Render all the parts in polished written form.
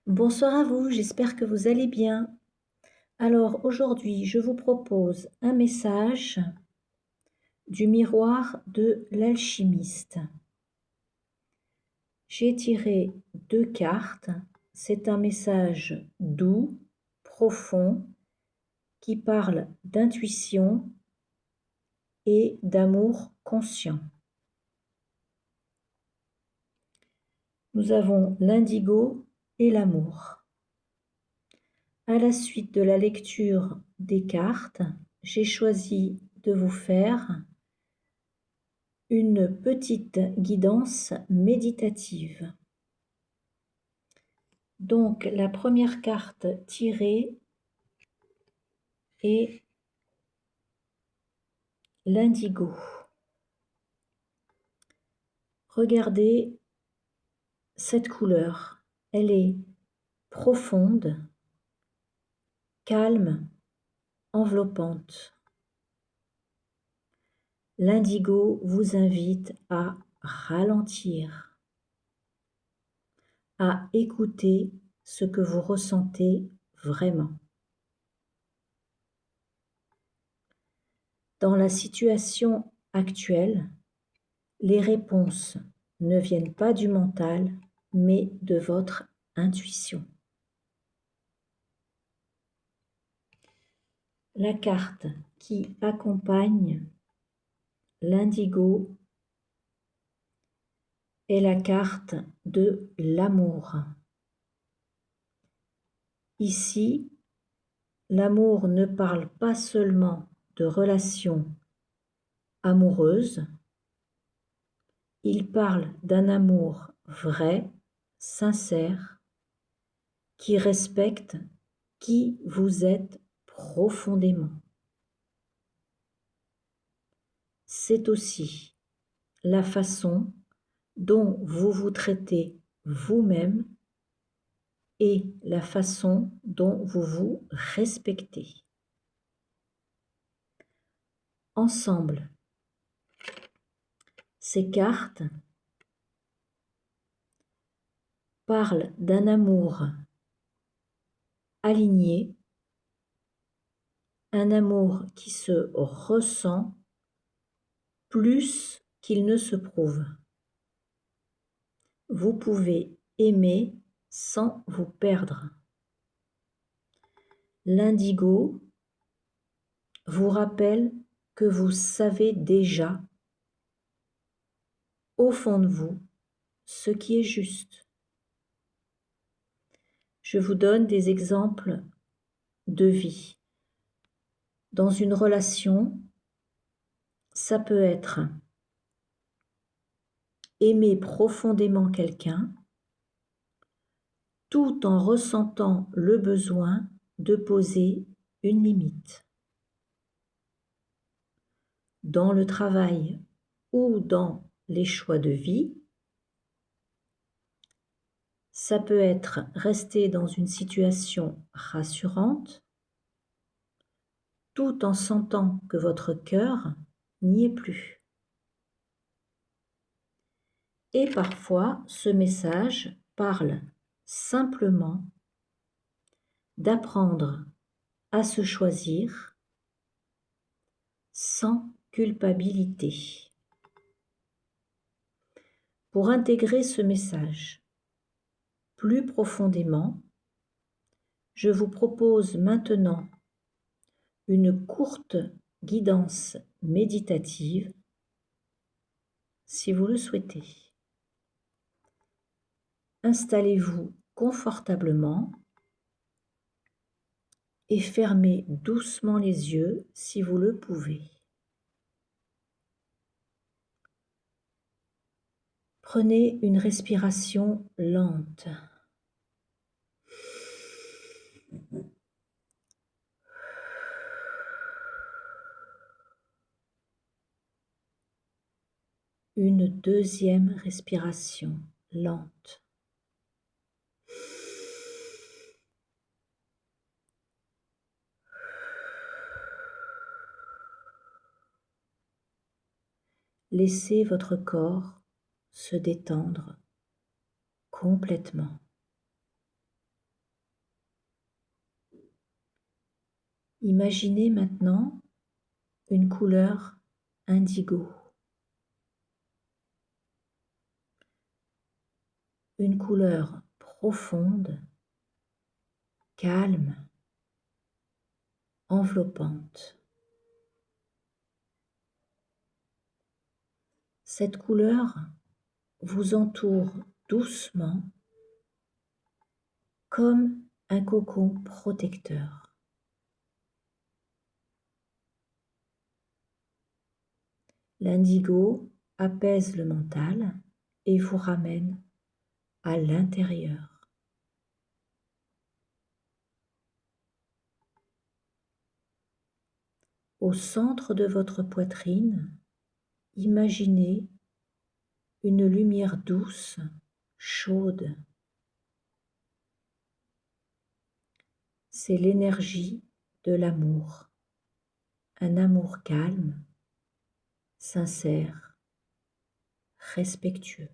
Bonsoir à vous, j'espère que vous allez bien. Alors aujourd'hui, je vous propose un message du miroir de l'alchimiste. J'ai tiré 2 cartes. C'est un message doux, profond, qui parle d'intuition et d'amour conscient. Nous avons l'indigo et l'amour. À la suite de la lecture des cartes, j'ai choisi de vous faire une petite guidance méditative. Donc la première carte tirée est l'indigo. Regardez cette couleur. Elle est profonde, calme, enveloppante. L'indigo vous invite à ralentir, à écouter ce que vous ressentez vraiment. Dans la situation actuelle, les réponses ne viennent pas du mental, mais de votre intuition. La carte qui accompagne l'indigo est la carte de l'amour. Ici, l'amour ne parle pas seulement de relations amoureuses, il parle d'un amour vrai, sincère, qui respecte qui vous êtes profondément. C'est aussi la façon dont vous vous traitez vous-même et la façon dont vous vous respectez. Ensemble, ces cartes parlent d'un amour aligné, un amour qui se ressent plus qu'il ne se prouve. Vous pouvez aimer sans vous perdre. L'indigo vous rappelle que vous savez déjà, au fond de vous, ce qui est juste. Je vous donne des exemples de vie. Dans une relation, ça peut être aimer profondément quelqu'un tout en ressentant le besoin de poser une limite. Dans le travail ou dans les choix de vie, ça peut être rester dans une situation rassurante tout en sentant que votre cœur n'y est plus. Et parfois, ce message parle simplement d'apprendre à se choisir sans culpabilité. Pour intégrer ce message plus profondément, je vous propose maintenant une courte guidance méditative si vous le souhaitez. Installez-vous confortablement et fermez doucement les yeux si vous le pouvez. Prenez une respiration lente. Une deuxième respiration lente. Laissez votre corps se détendre complètement. Imaginez maintenant une couleur indigo, une couleur profonde, calme, enveloppante. Cette couleur vous entoure doucement comme un cocon protecteur. L'indigo apaise le mental et vous ramène à l'intérieur. Au centre de votre poitrine, imaginez une lumière douce, chaude. C'est l'énergie de l'amour, un amour calme, sincère, respectueux.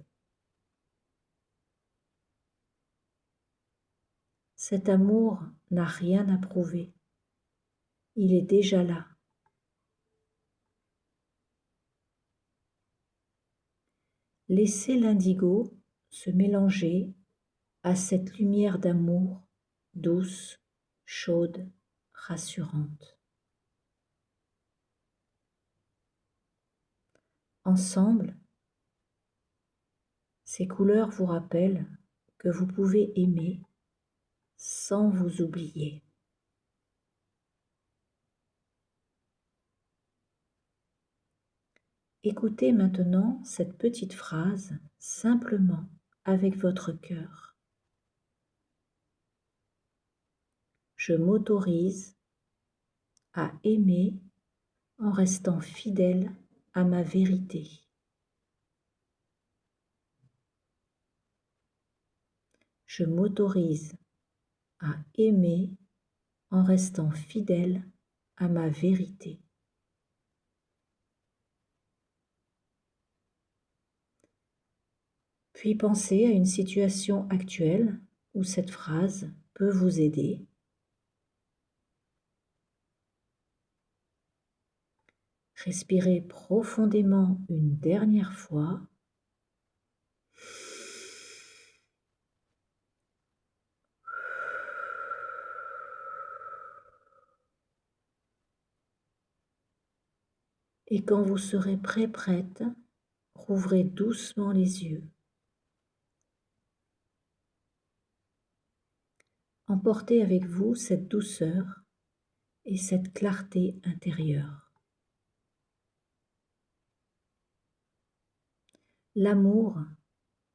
Cet amour n'a rien à prouver, il est déjà là. Laissez l'indigo se mélanger à cette lumière d'amour douce, chaude, rassurante. Ensemble, ces couleurs vous rappellent que vous pouvez aimer sans vous oublier. Écoutez maintenant cette petite phrase simplement avec votre cœur. Je m'autorise à aimer en restant fidèle à ma vérité. Je m'autorise à aimer en restant fidèle à ma vérité. Puis pensez à une situation actuelle où cette phrase peut vous aider. Respirez profondément une dernière fois. Et quand vous serez prête, rouvrez doucement les yeux. Emportez avec vous cette douceur et cette clarté intérieure. L'amour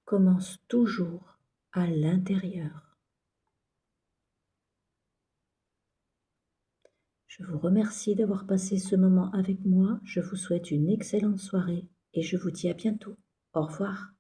commence toujours à l'intérieur. Je vous remercie d'avoir passé ce moment avec moi. Je vous souhaite une excellente soirée et je vous dis à bientôt. Au revoir.